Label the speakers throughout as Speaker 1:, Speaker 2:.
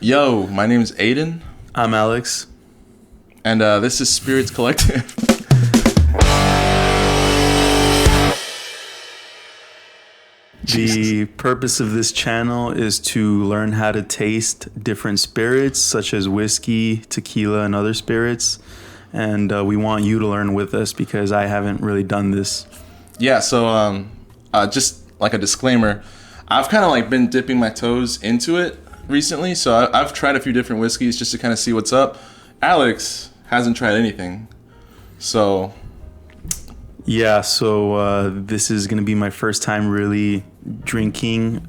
Speaker 1: Yo, my name's Aiden,
Speaker 2: I'm Alex.
Speaker 1: and this is Spirits Collective.
Speaker 2: The purpose of this channel is to learn how to taste different spirits, such as whiskey, tequila, and other spirits. And we want you to learn with us because I haven't really done this.
Speaker 1: Yeah, so just like a disclaimer, I've kind of like been dipping my toes into it recently. So I've tried a few different whiskeys just to kind of see what's up. Alex hasn't tried anything, so
Speaker 2: Yeah, so this is going to be my first time really drinking,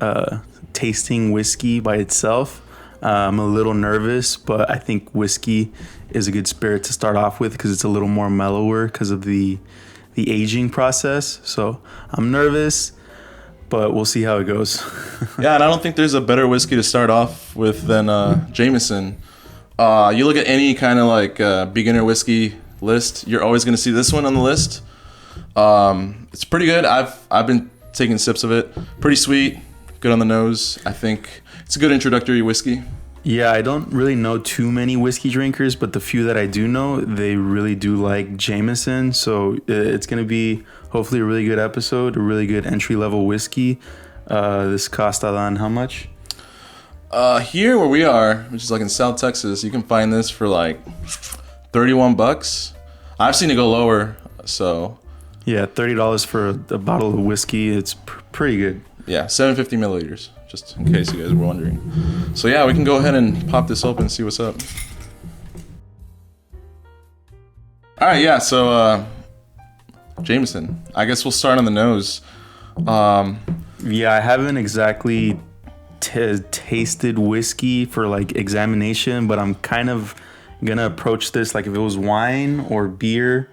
Speaker 2: tasting whiskey by itself. I'm a little nervous, but I think whiskey is a good spirit to start off with because it's a little more mellower because of the aging process. So I'm nervous, but we'll see how it goes.
Speaker 1: yeah, and I don't think there's a better whiskey to start off with than Jameson. You look at any kind of like beginner whiskey list, you're always going to see this one on the list. It's pretty good. I've been taking sips of it. Pretty sweet, good on the nose. I think it's a good introductory whiskey.
Speaker 2: Yeah, I don't really know too many whiskey drinkers, but the few that I do know, they really do like Jameson. So it's going to be hopefully a really good episode, a really good entry-level whiskey. This cost Alan how much?
Speaker 1: Here where we are, which is like in South Texas, you can find this for like $31. I've seen it go lower, so
Speaker 2: Yeah, $30 for a bottle of whiskey. It's pretty good.
Speaker 1: yeah, 750 milliliters, just in case you guys were wondering. So yeah, we can go ahead and pop this open and see what's up. All right, yeah, so Jameson. I guess we'll start on the nose.
Speaker 2: Yeah, I haven't exactly tasted whiskey for like examination, but I'm kind of gonna approach this like if it was wine or beer.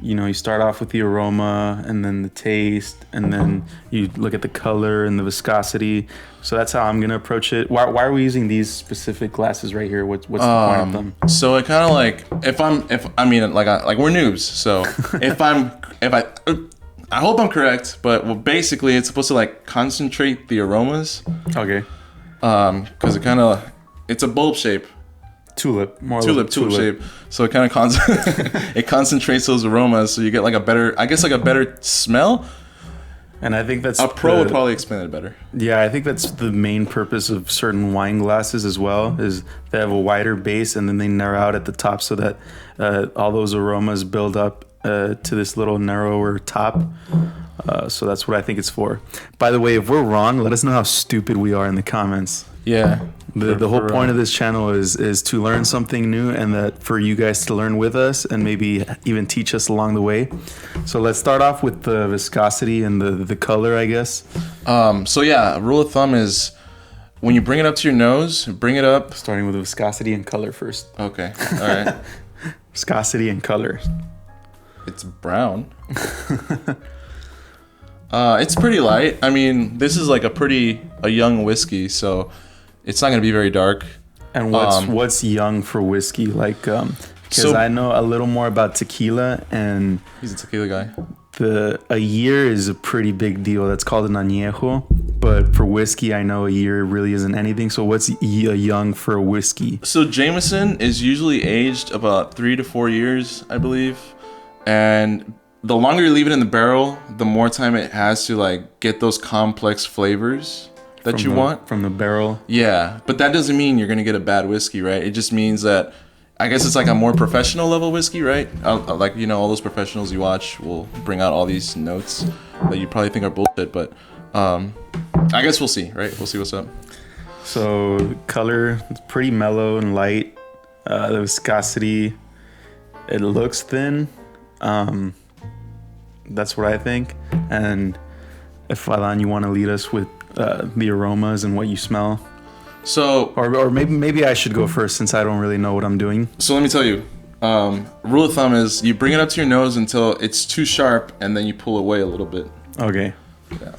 Speaker 2: You know, you start off with the aroma and then the taste, and then you look at the color and the viscosity. So that's how I'm gonna approach it. Why are we using these specific glasses right here? What's the point of them?
Speaker 1: So it kind of like if we're noobs. So if I hope I'm correct, but well, basically it's supposed to like concentrate the aromas.
Speaker 2: Okay.
Speaker 1: Because it's a bulb shape.
Speaker 2: Tulip
Speaker 1: Shape. So it kind of it concentrates those aromas, so you get like a better smell.
Speaker 2: And I think that's
Speaker 1: a pro would probably explain it better.
Speaker 2: Yeah, I think that's the main purpose of certain wine glasses as well, is they have a wider base and then they narrow out at the top so that all those aromas build up to this little narrower top. So that's what I think it's for. By the way, if we're wrong, let us know how stupid we are in the comments.
Speaker 1: Yeah.
Speaker 2: The whole point of this channel is to learn something new, and that for you guys to learn with us and maybe even teach us along the way. So let's start off with the viscosity and the color, I guess.
Speaker 1: So yeah, rule of thumb is when you bring it up to your nose, bring it up.
Speaker 2: Starting with the viscosity and color first.
Speaker 1: Okay. All right.
Speaker 2: Viscosity and color.
Speaker 1: It's brown. It's pretty light. I mean, this is like a young whiskey, so it's not going to be very dark.
Speaker 2: And what's young for whiskey? Like, because I know a little more about tequila, and
Speaker 1: he's a tequila guy.
Speaker 2: A year is a pretty big deal. That's called an añejo. But for whiskey, I know a year really isn't anything. So what's young for a whiskey?
Speaker 1: So Jameson is usually aged about 3 to 4 years, I believe. And the longer you leave it in the barrel, the more time it has to like get those complex flavors that you want
Speaker 2: from the barrel.
Speaker 1: Yeah, but that doesn't mean you're gonna get a bad whiskey, right? It just means that I guess it's like a more professional level whiskey, right? Like, you know, all those professionals you watch will bring out all these notes that you probably think are bullshit, but I guess we'll see, right? We'll see what's up.
Speaker 2: So color, it's pretty mellow and light. The viscosity, it looks thin. That's what I think. And if Alan, you want to lead us with the aromas and what you smell.
Speaker 1: So,
Speaker 2: or maybe I should go first since I don't really know what I'm doing.
Speaker 1: So let me tell you, rule of thumb is you bring it up to your nose until it's too sharp, and then you pull away a little bit.
Speaker 2: Okay.
Speaker 1: Yeah.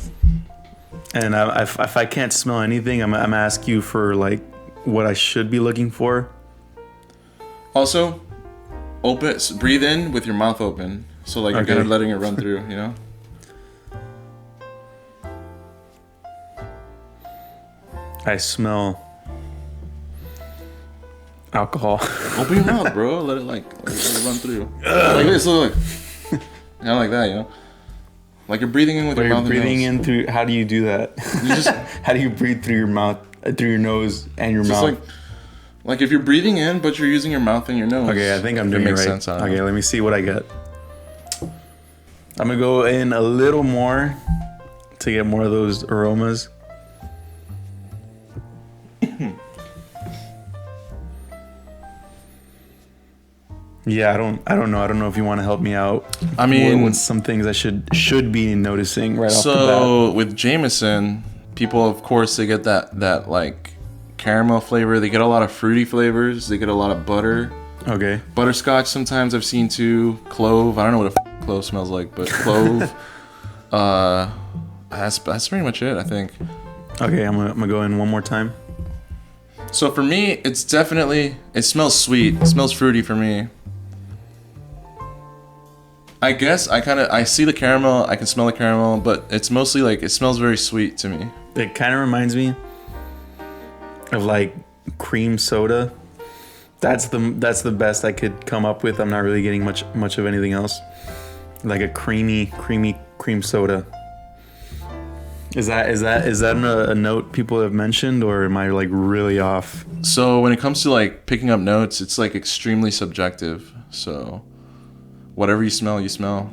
Speaker 2: And if I can't smell anything, I'm gonna ask you for like what I should be looking for.
Speaker 1: Also, breathe in with your mouth open, so like you're kind of letting it run through, you know.
Speaker 2: I smell Alcohol.
Speaker 1: Open your mouth, bro. Let it let it run through. Like this, look. Kind of like that, you know. Like you're breathing in with your mouth.
Speaker 2: Breathing in through. How do you do that?
Speaker 1: You just
Speaker 2: how do you breathe through your mouth, through your nose and your mouth?
Speaker 1: Like if you're breathing in, but you're using your mouth and your nose.
Speaker 2: Okay, I think I'm doing it right.
Speaker 1: Sense,
Speaker 2: okay, let me see what I get. I'm gonna go in a little more to get more of those aromas. Yeah, I don't know if you want to help me out.
Speaker 1: I mean,
Speaker 2: what's some things I should be noticing right off the bat?
Speaker 1: So with Jameson, people of course they get that like caramel flavor. They get a lot of fruity flavors. They get a lot of butter.
Speaker 2: Okay.
Speaker 1: Butterscotch sometimes I've seen too. Clove. I don't know what a clove smells like, but clove. That's pretty much it, I think.
Speaker 2: Okay, I'm gonna go in one more time.
Speaker 1: So for me, it smells sweet. It smells fruity for me. I guess I see the caramel, I can smell the caramel, but it's mostly like it smells very sweet to me.
Speaker 2: It kind of reminds me of like cream soda. That's the best I could come up with. I'm not really getting much of anything else. Like a creamy cream soda. Is that a note people have mentioned, or am I like really off?
Speaker 1: So when it comes to like picking up notes, it's like extremely subjective. So whatever you smell, you smell.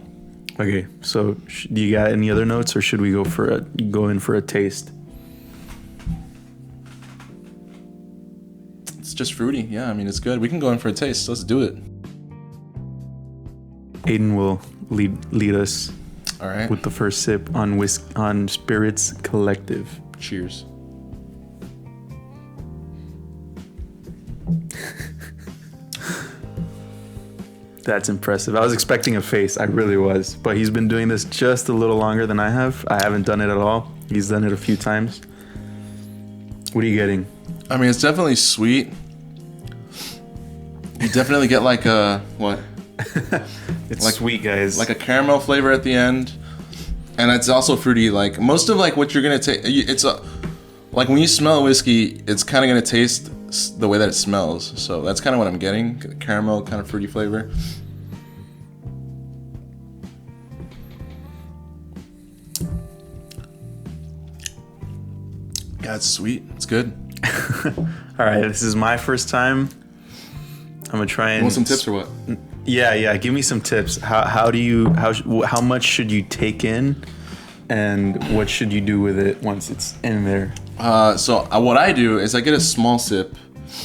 Speaker 2: Okay, so do you got any other notes, or should we go in for a taste?
Speaker 1: It's just fruity. Yeah, I mean it's good. We can go in for a taste. Let's do it.
Speaker 2: Aiden will lead us.
Speaker 1: All right.
Speaker 2: With the first sip on Spirits Collective.
Speaker 1: Cheers.
Speaker 2: That's impressive. I was expecting a face. I really was. But he's been doing this just a little longer than I have. I haven't done it at all. He's done it a few times. What are you getting?
Speaker 1: I mean, it's definitely sweet. You definitely get like a what?
Speaker 2: It's like, sweet, guys.
Speaker 1: Like a caramel flavor at the end, and it's also fruity. Like most of like what you're gonna taste, it's like when you smell a whiskey, it's kind of gonna taste the way that it smells. So that's kind of what I'm getting, caramel kind of fruity flavor. Yeah, it's sweet. It's good.
Speaker 2: All right, this is my first time. I'm gonna try and.
Speaker 1: You want some tips or what?
Speaker 2: Yeah. Give me some tips. How much should you take in, and what should you do with it once it's in there?
Speaker 1: So what I do is I get a small sip.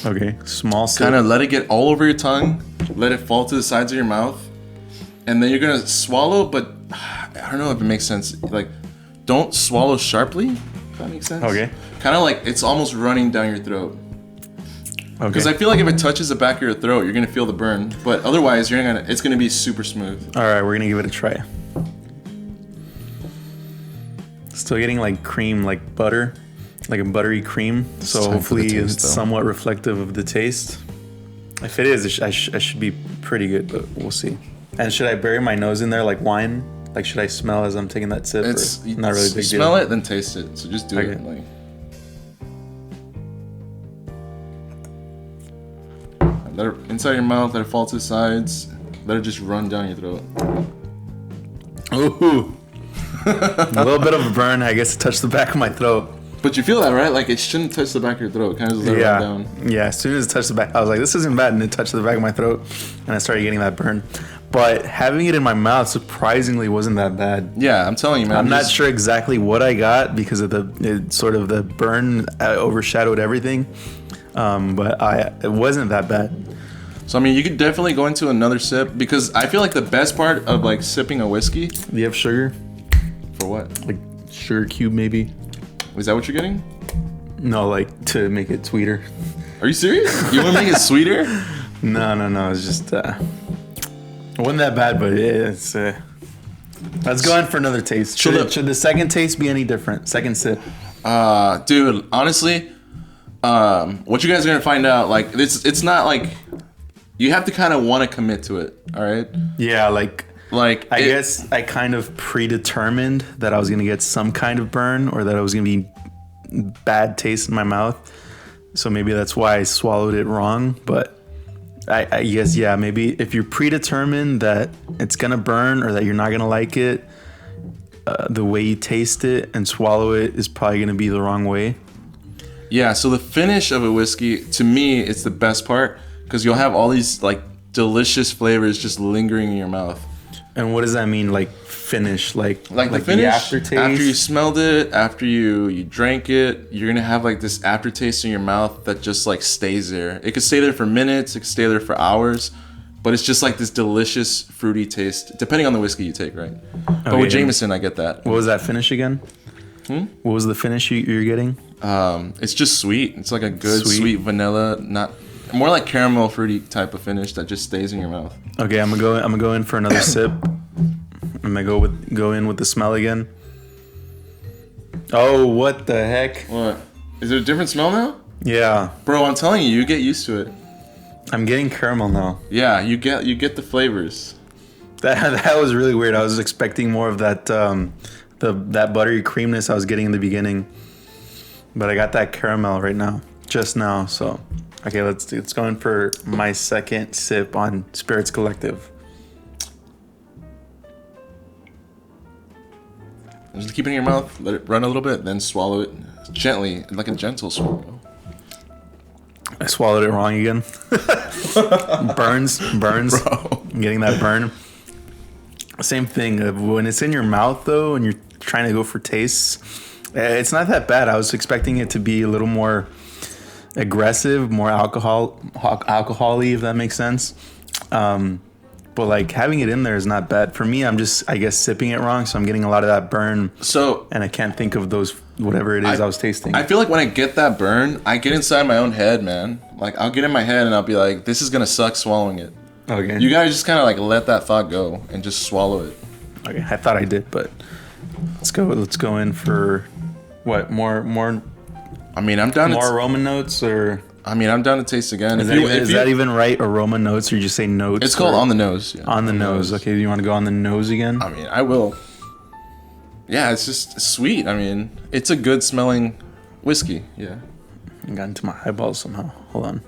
Speaker 2: Okay, small sip.
Speaker 1: Kind of let it get all over your tongue. Let it fall to the sides of your mouth, and then you're gonna swallow. But I don't know if it makes sense. Like, don't swallow sharply. If that makes sense.
Speaker 2: Okay.
Speaker 1: Kind of like it's almost running down your throat.
Speaker 2: Okay.
Speaker 1: Because I feel like if it touches the back of your throat, you're gonna feel the burn. But otherwise, it's gonna be super smooth.
Speaker 2: All right, we're gonna give it a try. Still getting like cream, like butter, like a buttery cream. So hopefully it's somewhat reflective of the taste. If it is, I should be pretty good, but we'll see. And should I bury my nose in there like wine? Like, should I smell as I'm taking that sip?
Speaker 1: It's
Speaker 2: not really a big deal.
Speaker 1: Smell it, then taste it. So just do
Speaker 2: Okay.
Speaker 1: it. Like. Let it inside your mouth, let it fall to the sides, let it just run down your throat.
Speaker 2: Ooh. A little bit of a burn, I guess it touched the back of my throat.
Speaker 1: But you feel that, right? Like it shouldn't touch the back of your throat. Kind of just let it run down.
Speaker 2: Yeah, as soon as it touched the back, I was like, this isn't bad, and it touched the back of my throat, and I started getting that burn. But having it in my mouth surprisingly wasn't that bad.
Speaker 1: Yeah, I'm telling you, man.
Speaker 2: I'm not sure exactly what I got because of the burn overshadowed everything. But it wasn't that bad.
Speaker 1: So I mean, you could definitely go into another sip because I feel like the best part of like sipping a whiskey.
Speaker 2: Do you have sugar?
Speaker 1: For what?
Speaker 2: Like sugar cube maybe?
Speaker 1: Is that what you're getting?
Speaker 2: No, like to make it sweeter.
Speaker 1: Are you serious? You want to make it sweeter?
Speaker 2: No. It's just it wasn't that bad, but it's. Let's go in for another taste. Should the second taste be any different? Second sip.
Speaker 1: Dude, honestly, what you guys are gonna find out, like it's not like you have to kind of want to commit to it. All right.
Speaker 2: Yeah, like I guess I kind of predetermined that I was gonna get some kind of burn or that I was gonna be bad taste in my mouth. So maybe that's why I swallowed it wrong. But I guess, yeah, maybe if you're predetermined that it's going to burn or that you're not going to like it, the way you taste it and swallow it is probably going to be the wrong way.
Speaker 1: Yeah, so the finish of a whiskey, to me, it's the best part because you'll have all these like delicious flavors just lingering in your mouth.
Speaker 2: And what does that mean, like finish? Like
Speaker 1: the finish,
Speaker 2: the aftertaste?
Speaker 1: after you smelled it, after you drank it, you're going to have like this aftertaste in your mouth that just like stays there. It could stay there for minutes, it could stay there for hours, but it's just like this delicious fruity taste, depending on the whiskey you take, right? But with Jameson, I get that.
Speaker 2: What was that finish again? What was the finish you're getting?
Speaker 1: It's just sweet. It's like a good sweet vanilla, not more like caramel fruity type of finish that just stays in your mouth.
Speaker 2: Okay, I'm gonna go in for another sip. I'm gonna go in with the smell again. Oh, what the heck?
Speaker 1: What? Is it a different smell now?
Speaker 2: Yeah,
Speaker 1: Bro, I'm telling you, you get used to it.
Speaker 2: I'm getting caramel now.
Speaker 1: Yeah, you get the flavors.
Speaker 2: That was really weird. I was expecting more of that that buttery creaminess I was getting in the beginning, but I got that caramel right now, just now. So, okay, let's go in for my second sip on Spirits Collective.
Speaker 1: Just keep it in your mouth, let it run a little bit, then swallow it gently, like a gentle swallow.
Speaker 2: I swallowed it wrong again. burns.
Speaker 1: Bro.
Speaker 2: I'm getting that burn. Same thing. When it's in your mouth, though, and you're trying to go for tastes, it's not that bad. I was expecting it to be a little more aggressive, more alcohol-y, if that makes sense. But like having it in there is not bad. For me, I'm just, I guess, sipping it wrong, so I'm getting a lot of that burn.
Speaker 1: So,
Speaker 2: and I can't think of those, whatever it is I was tasting.
Speaker 1: I feel like when I get that burn, I get inside my own head, man. Like, I'll get in my head and I'll be like, this is gonna suck swallowing it.
Speaker 2: Okay.
Speaker 1: You gotta just kind of like let that thought go and just swallow it.
Speaker 2: Okay, I thought I did, but let's go in for what more.
Speaker 1: I mean, I'm down.
Speaker 2: More aroma notes, or
Speaker 1: I mean, I'm down to taste again.
Speaker 2: Is that even right? Aroma notes, or you just say notes?
Speaker 1: It's called on the nose. Yeah.
Speaker 2: On the nose. Okay, do you want to go on the nose again?
Speaker 1: I mean, I will. Yeah, it's just sweet. I mean, it's a good smelling whiskey. Yeah.
Speaker 2: I got into my eyeballs somehow. Hold on.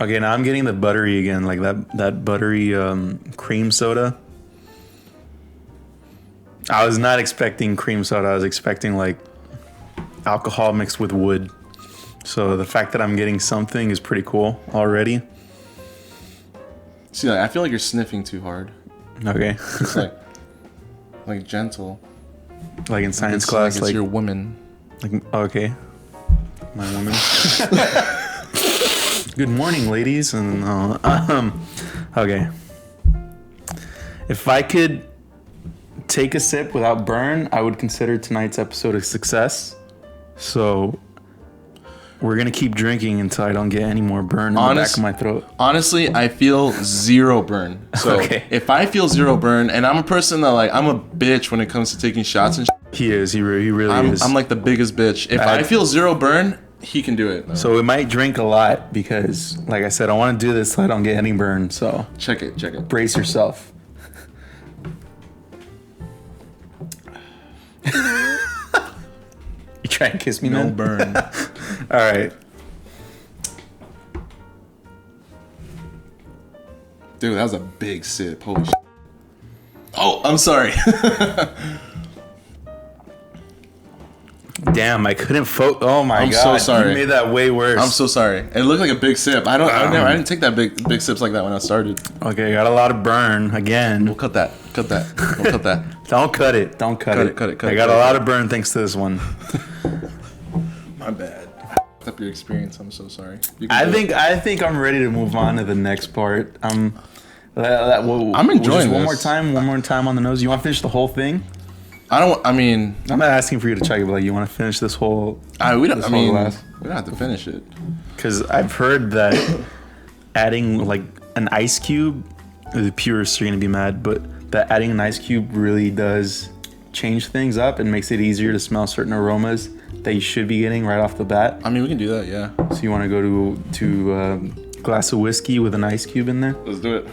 Speaker 2: Okay, now I'm getting the buttery again, like that buttery cream soda. I was not expecting cream soda. I was expecting like alcohol mixed with wood. So the fact that I'm getting something is pretty cool already.
Speaker 1: See, I feel like you're sniffing too hard.
Speaker 2: Okay.
Speaker 1: It's like gentle.
Speaker 2: Like in science
Speaker 1: It's
Speaker 2: class,
Speaker 1: like it's your woman.
Speaker 2: Like, okay. My woman. Good morning, ladies. And okay. If I could take a sip without burn, I would consider tonight's episode a success. So we're gonna keep drinking until I don't get any more burn in the back of my throat.
Speaker 1: Honestly, I feel zero burn. So
Speaker 2: Okay.
Speaker 1: if I feel zero burn, and I'm a person that like I'm a bitch when it comes to taking shots and
Speaker 2: He is. He really is.
Speaker 1: I'm like the biggest bitch. If I feel zero burn, he can do it.
Speaker 2: So we might drink a lot because, like I said, I want to do this so I don't get any burn. So
Speaker 1: check it.
Speaker 2: brace yourself. You try and kiss me,
Speaker 1: No
Speaker 2: man?
Speaker 1: burn.
Speaker 2: All right.
Speaker 1: Dude, that was a big sip. Holy shit. Oh, I'm sorry.
Speaker 2: Damn, I couldn't Oh my
Speaker 1: I'm
Speaker 2: god.
Speaker 1: so sorry.
Speaker 2: You made that way worse.
Speaker 1: I'm so sorry. It looked like a big sip. I didn't take that big sips like that when I started.
Speaker 2: Okay, I got a lot of burn again.
Speaker 1: We'll cut that. We'll cut that.
Speaker 2: Don't cut it. I got a lot of burn thanks to this one.
Speaker 1: My bad. Up your experience. I'm so sorry.
Speaker 2: I think I'm ready to move on to the next part.
Speaker 1: I'm enjoying
Speaker 2: One
Speaker 1: this.
Speaker 2: more time on the nose. You want to finish the whole thing?
Speaker 1: I'm
Speaker 2: not asking for you to chug it, but like, you want to finish this whole?
Speaker 1: we don't
Speaker 2: glass?
Speaker 1: We don't have to finish it.
Speaker 2: Because I've heard that adding like an ice cube, the purists are gonna be mad, but that adding an ice cube really does change things up and makes it easier to smell certain aromas that you should be getting right off the bat.
Speaker 1: I mean, we can do that, yeah.
Speaker 2: So you want to go to a glass of whiskey with an ice cube in there?
Speaker 1: Let's do it.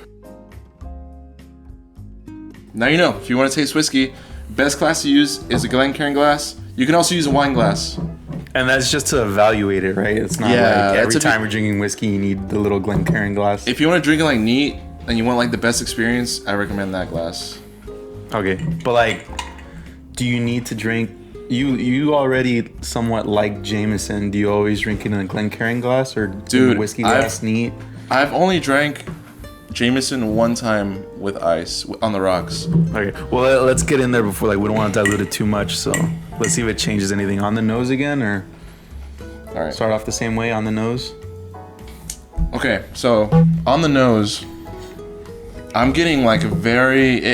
Speaker 1: Now you know, if you want to taste whiskey, best glass to use is a Glencairn glass. You can also use a wine glass.
Speaker 2: And that's just to evaluate it, right? It's not like every time you're drinking whiskey, you need the little Glencairn glass.
Speaker 1: If you want to drink it like neat and you want like the best experience, I recommend that glass.
Speaker 2: Okay, but like, do you need to drink? You already somewhat like Jameson. Do you always drink it in a Glencairn glass or whiskey glass neat?
Speaker 1: I've only drank Jameson one time with ice on the rocks.
Speaker 2: Okay, well let's get in there before, like, we don't want to dilute it too much. So let's see if it changes anything on the nose again, or
Speaker 1: all right,
Speaker 2: start off the same way on the nose.
Speaker 1: Okay, so on the nose, I'm getting like a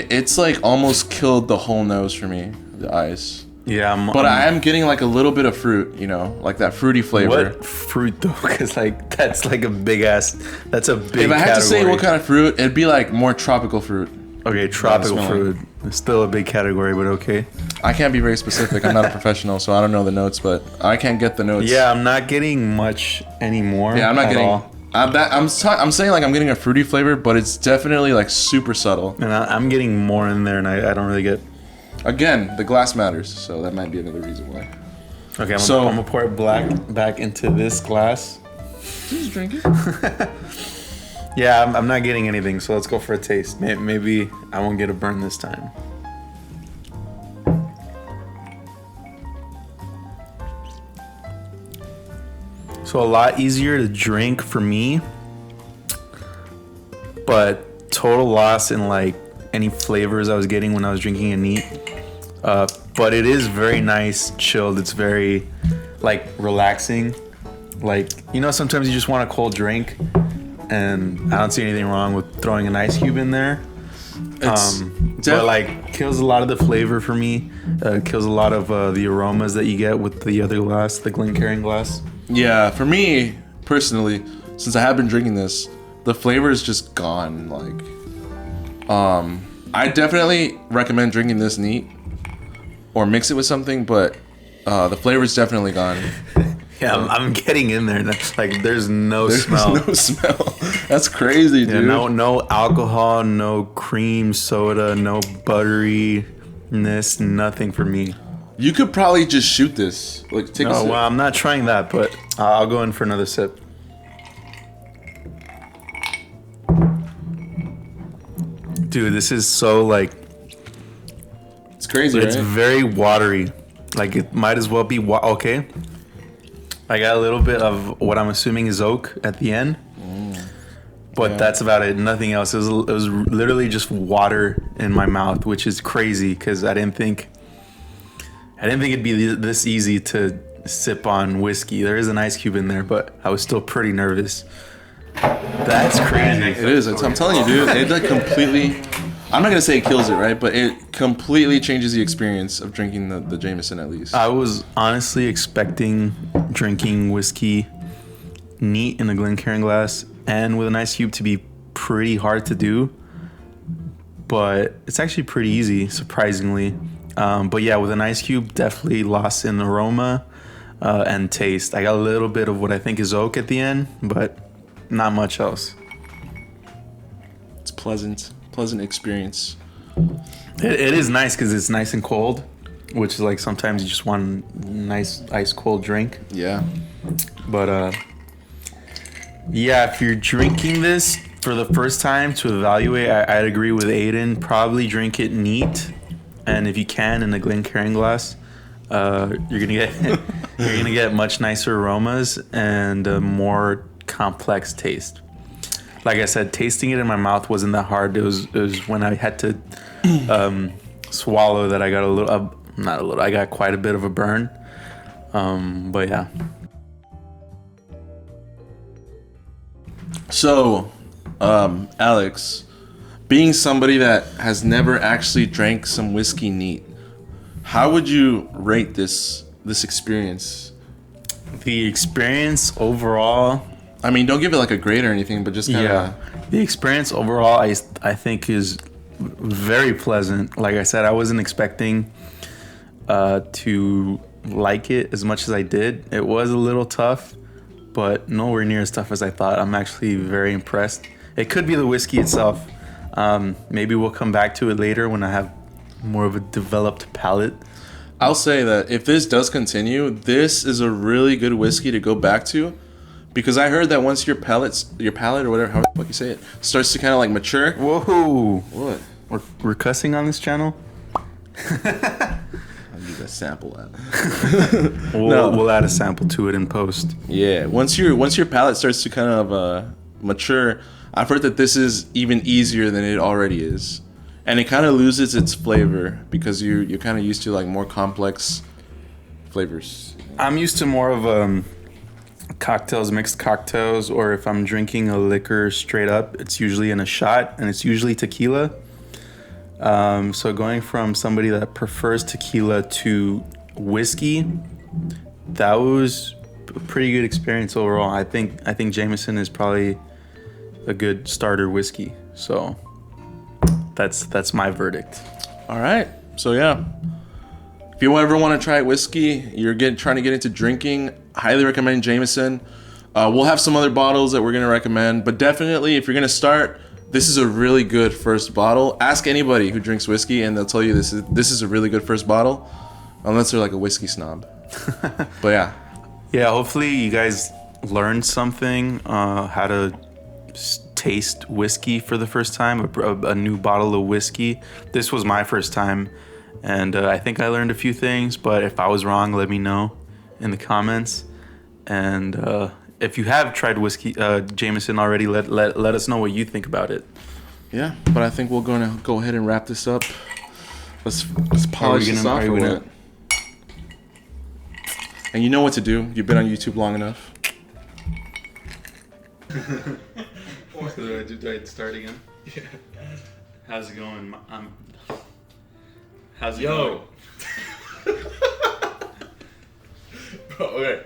Speaker 1: it's like almost killed the whole nose for me, the ice.
Speaker 2: Yeah,
Speaker 1: but I am getting like a little bit of fruit, you know, like that fruity flavor.
Speaker 2: What fruit though? Because like that's like a big ass. That's a big.
Speaker 1: If I had to say what kind of fruit, it'd be like more tropical fruit.
Speaker 2: Okay, tropical fruit. It's still a big category, but okay.
Speaker 1: I can't be very specific. I'm not a professional, so I don't know the notes, but I can't get the notes.
Speaker 2: Yeah, I'm not getting much anymore.
Speaker 1: Yeah, I'm not getting.
Speaker 2: All.
Speaker 1: I'm saying like I'm getting a fruity flavor, but it's definitely like super subtle.
Speaker 2: And I'm getting more in there, and I don't really get.
Speaker 1: Again, the glass matters, so that might be another reason why.
Speaker 2: Okay, I'm gonna pour it back into this glass.
Speaker 1: Just drink it.
Speaker 2: Yeah, I'm not getting anything, so let's go for a taste. Maybe I won't get a burn this time. So a lot easier to drink for me, but total loss in like any flavors I was getting when I was drinking it neat. But it is very nice, chilled. It's very like relaxing. Like, you know, sometimes you just want a cold drink, and I don't see anything wrong with throwing an ice cube in there. But like kills a lot of the flavor for me. Kills a lot of the aromas that you get with the other glass, the Glencairn glass.
Speaker 1: Yeah, for me personally, since I have been drinking this, the flavor is just gone. Like, I definitely recommend drinking this neat or mix it with something, but the flavor is definitely gone.
Speaker 2: Yeah, I'm getting in there. Like, there's no smell.
Speaker 1: No smell. That's crazy, dude.
Speaker 2: Yeah, no alcohol, no cream soda, no butteriness, nothing for me.
Speaker 1: You could probably just shoot this. Like, take a sip.
Speaker 2: Well, I'm not trying that, but I'll go in for another sip. Dude, this is so like.
Speaker 1: It's crazy,
Speaker 2: It's
Speaker 1: right?
Speaker 2: very watery. Like, it might as well be okay. I got a little bit of what I'm assuming is oak at the end, but that's about it. Nothing else. It was literally just water in my mouth, which is crazy because I didn't think it'd be this easy to sip on whiskey. There is an ice cube in there, but I was still pretty nervous. That's crazy.
Speaker 1: It is. I'm telling you, dude. It like completely. I'm not gonna say it kills it, right? But it completely changes the experience of drinking the Jameson, at least.
Speaker 2: I was honestly expecting drinking whiskey neat in a Glencairn glass and with an ice cube to be pretty hard to do, but it's actually pretty easy, surprisingly. But yeah, with an ice cube, definitely lost in aroma and taste. I got a little bit of what I think is oak at the end, but not much else.
Speaker 1: It's pleasant experience.
Speaker 2: It is nice because it's nice and cold, which is like sometimes you just want a nice ice cold drink.
Speaker 1: Yeah.
Speaker 2: But yeah, if you're drinking this for the first time to evaluate, I'd agree with Aiden. Probably drink it neat, and if you can, in a Glencairn glass. You're gonna get much nicer aromas and a more complex taste. Like I said, tasting it in my mouth wasn't that hard. It was when I had to swallow that I got a little, not a little, I got quite a bit of a burn. But yeah.
Speaker 1: So, Alex, being somebody that has never actually drank some whiskey neat, how would you rate this experience?
Speaker 2: The experience overall,
Speaker 1: I mean, don't give it like a grade or anything, but just kind of.
Speaker 2: yeah, the experience overall, I think is very pleasant. Like I said, I wasn't expecting to like it as much as I did. It was a little tough, but nowhere near as tough as I thought. I'm actually very impressed. It could be the whiskey itself. Maybe we'll come back to it later when I have more of a developed palate.
Speaker 1: I'll say that if this does continue, this is a really good whiskey to go back to, because I heard that once your palate or whatever, how the fuck you say it, starts to kind of like mature.
Speaker 2: Whoa!
Speaker 1: What?
Speaker 2: We're cussing on this channel.
Speaker 1: I'll give a sample at.
Speaker 2: We'll add a sample to it in post.
Speaker 1: Yeah, once your palate starts to kind of mature, I've heard that this is even easier than it already is, and it kind of loses its flavor because you're kind of used to like more complex flavors.
Speaker 2: I'm used to more of cocktails, mixed cocktails, or if I'm drinking a liquor straight up, it's usually in a shot, and it's usually tequila. So going from somebody that prefers tequila to whiskey, that was a pretty good experience overall. I think Jameson is probably a good starter whiskey. So that's my verdict.
Speaker 1: All right, so yeah, if you ever want to try whiskey, trying to get into drinking, highly recommend Jameson. We'll have some other bottles that we're gonna recommend, but definitely if you're gonna start, this is a really good first bottle. Ask anybody who drinks whiskey, and they'll tell you this is a really good first bottle, unless they're like a whiskey snob. But yeah,
Speaker 2: hopefully you guys learned something, how to taste whiskey for the first time, a new bottle of whiskey. This was my first time, and I think I learned a few things, but if I was wrong, let me know in the comments. And if you have tried whiskey, Jameson already, let us know what you think about it.
Speaker 1: Yeah, but I think we're gonna go ahead and wrap this up. Let's polish this off. And you know what to do. You've been on YouTube long enough. Do I start again?
Speaker 2: Yeah. How's it going? How's it going?
Speaker 1: Bro, okay.